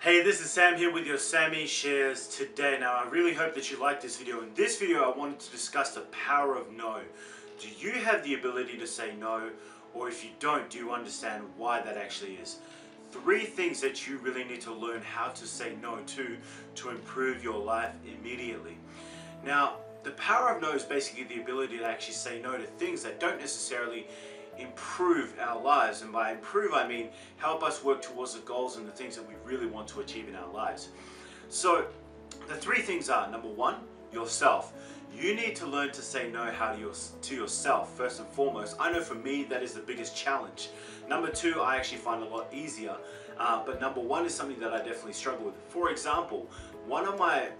Hey, this is Sam here with your Samii shares today. Now, I really hope that you like this video. In this video, I wanted to discuss the power of no. Do you have the ability to say no? Or if you don't, do you understand why that actually is? 3 things that you really need to learn how to say no to improve your life immediately. Now, the power of no is basically the ability to actually say no to things that don't necessarily improve our lives, and by improve I mean help us work towards the goals and the things that we really want to achieve in our lives. So the 3 things are: number 1, yourself. You need to learn to say no to yourself first and foremost. I know for me that is the biggest challenge. Number 2, I actually find a lot easier, but number 1 is something that I definitely struggle with. For example, one of my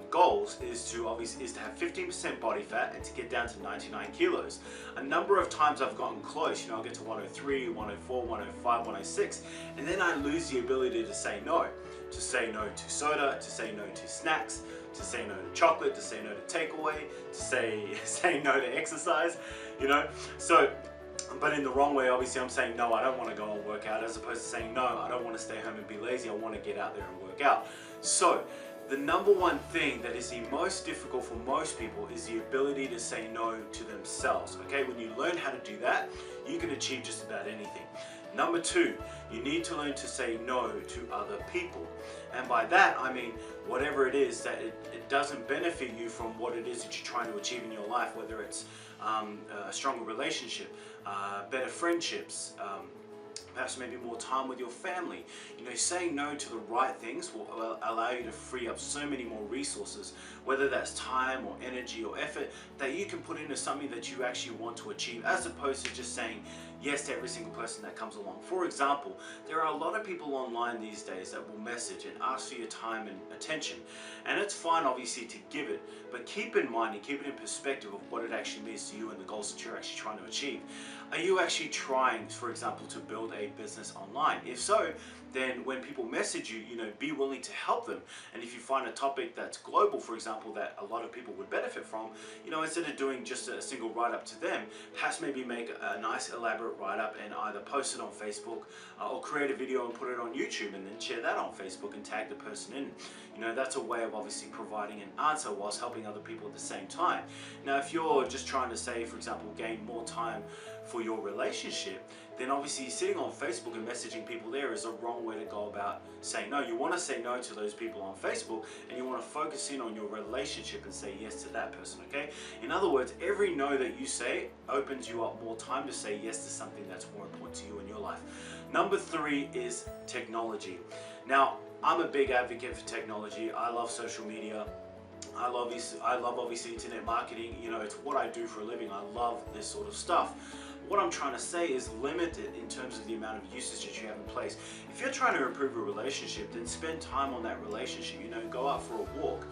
goals is to have 15% body fat and to get down to 99 kilos. A number of times I've gotten close, I'll get to 103, 104, 105, 106, and then I lose the ability to say no. To say no to soda, to say no to snacks, to say no to chocolate, to say no to takeaway, to say no to exercise, So, but in the wrong way, obviously I'm saying no, I don't want to go and work out, as opposed to saying no, I don't want to stay home and be lazy, I want to get out there and work out. So, the number 1 thing that is the most difficult for most people is the ability to say no to themselves. Okay, when you learn how to do that, you can achieve just about anything. Number 2, you need to learn to say no to other people. And by that, I mean whatever it is that it doesn't benefit you from what it is that you're trying to achieve in your life, whether it's a stronger relationship, better friendships, perhaps maybe more time with your family. Saying no to the right things will allow you to free up so many more resources, whether that's time or energy or effort, that you can put into something that you actually want to achieve, as opposed to just saying yes to every single person that comes along. For example, there are a lot of people online these days that will message and ask for your time and attention, and it's fine obviously to give it, but keep in mind and keep it in perspective of what it actually means to you and the goals that you're actually trying to achieve. Are you actually trying, for example, to build a business online? If so, then when people message you, be willing to help them. And if you find a topic that's global, for example, that a lot of people would benefit from, instead of doing just a single write-up to them, perhaps maybe make a nice elaborate write-up and either post it on Facebook or create a video and put it on YouTube and then share that on Facebook and tag the person in. That's a way of obviously providing an answer whilst helping other people at the same time. Now, if you're just trying to say, for example, gain more time for your relationship, then obviously sitting on Facebook and messaging people there is a wrong way to go about saying no. You want to say no to those people on Facebook, and you want to focus in on your relationship and say yes to that person, okay? In other words, every no that you say opens you up more time to say yes to something that's more important to you in your life. Number 3 is technology. Now, I'm a big advocate for technology. I love social media. I love obviously internet marketing. It's what I do for a living. I love this sort of stuff. What I'm trying to say is limit it in terms of the amount of usage that you have in place. If you're trying to improve a relationship, then spend time on that relationship. Go out for a walk.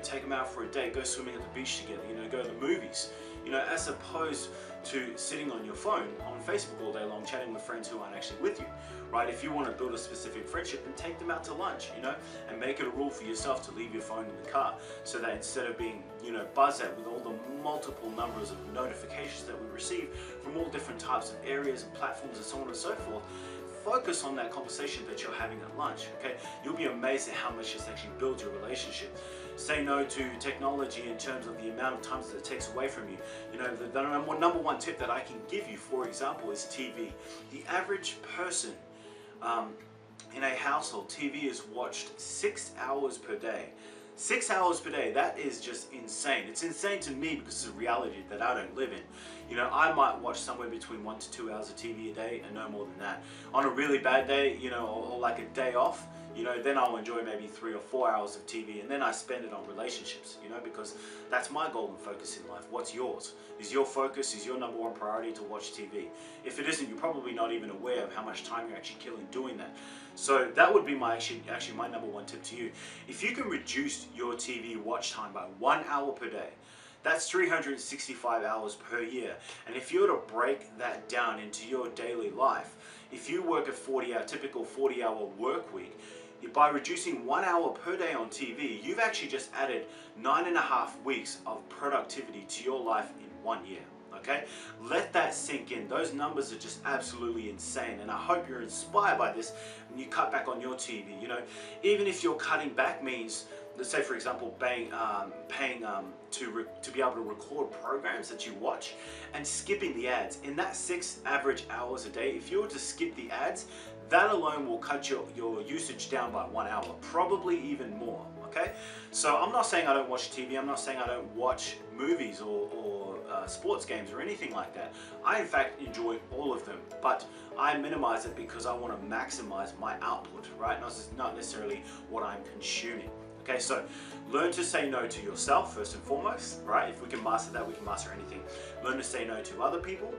Take them out for a date. Go swimming at the beach together. Go to the movies. As opposed to sitting on your phone on Facebook all day long, chatting with friends who aren't actually with you, right? If you want to build a specific friendship, then take them out to lunch, and make it a rule for yourself to leave your phone in the car, so that instead of being, buzzed at with all the multiple numbers of notifications that we receive from all different types of areas and platforms and so on and so forth, focus on that conversation that you're having at lunch, okay? You'll be amazed at how much this actually builds your relationship. Say no to technology in terms of the amount of times that it takes away from you. The number 1 tip that I can give you, for example, is TV. The average person in a household, TV is watched 6 hours per day. 6 hours per day, that is just insane. It's insane to me because it's a reality that I don't live in. I might watch somewhere between 1 to 2 hours of TV a day and no more than that. On a really bad day, or like a day off, then I'll enjoy maybe 3 or 4 hours of TV, and then I spend it on relationships, because that's my goal and focus in life. What's yours? Is your focus, is your number 1 priority to watch TV? If it isn't, you're probably not even aware of how much time you're actually killing doing that. So that would be my actually my number 1 tip to you. If you can reduce your TV watch time by 1 hour per day, that's 365 hours per year. And if you were to break that down into your daily life, if you work a typical 40-hour work week, by reducing 1 hour per day on TV, you've actually just added 9.5 weeks of productivity to your life in 1 year. okay? Let that sink in. Those numbers are just absolutely insane, and I hope you're inspired by this and you cut back on your TV. You know, even if you're cutting back means, let's say for example, paying to be able to record programs that you watch and skipping the ads. In that 6 average hours a day, if you were to skip the ads, that alone will cut your usage down by 1 hour, probably even more, okay? So I'm not saying I don't watch TV, I'm not saying I don't watch movies or sports games or anything like that. I in fact enjoy all of them, but I minimize it because I want to maximize my output, right? Not necessarily what I'm consuming. Okay, so learn to say no to yourself first and foremost, right? If we can master that, we can master anything. Learn to say no to other people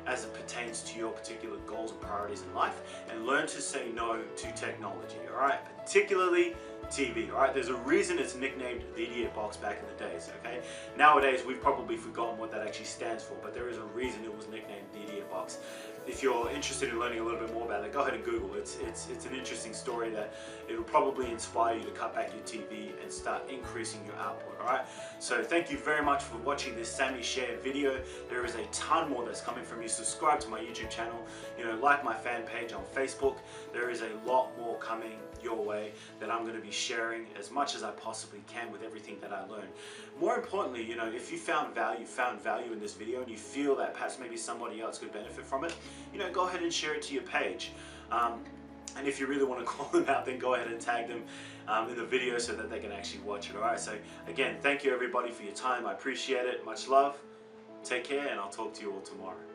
as it pertains to your particular goals and priorities in life, and learn to say no to technology, all right? Particularly TV, all right? There's a reason it's nicknamed the idiot box back in the days, okay? Nowadays, we've probably forgotten what that actually stands for, but there is a reason it was nicknamed the idiot box. If you're interested in learning a little bit more about it, go ahead and Google. It's an interesting story that it'll probably inspire you to cut back your TV and start increasing your output, all right? So thank you very much for watching this Samii Share video. There is a ton more that's coming from you. Subscribe to my YouTube channel, you know, like my fan page on Facebook. There is a lot more coming your way that I'm going to be sharing as much as I possibly can with everything that I learn. More importantly, you know, if you found value in this video and you feel that perhaps maybe somebody else could benefit from it, you know, go ahead and share it to your page. And if you really want to call them out, then go ahead and tag them in the video so that they can actually watch it. Alright, so again, thank you everybody for your time. I appreciate it. Much love. Take care, and I'll talk to you all tomorrow.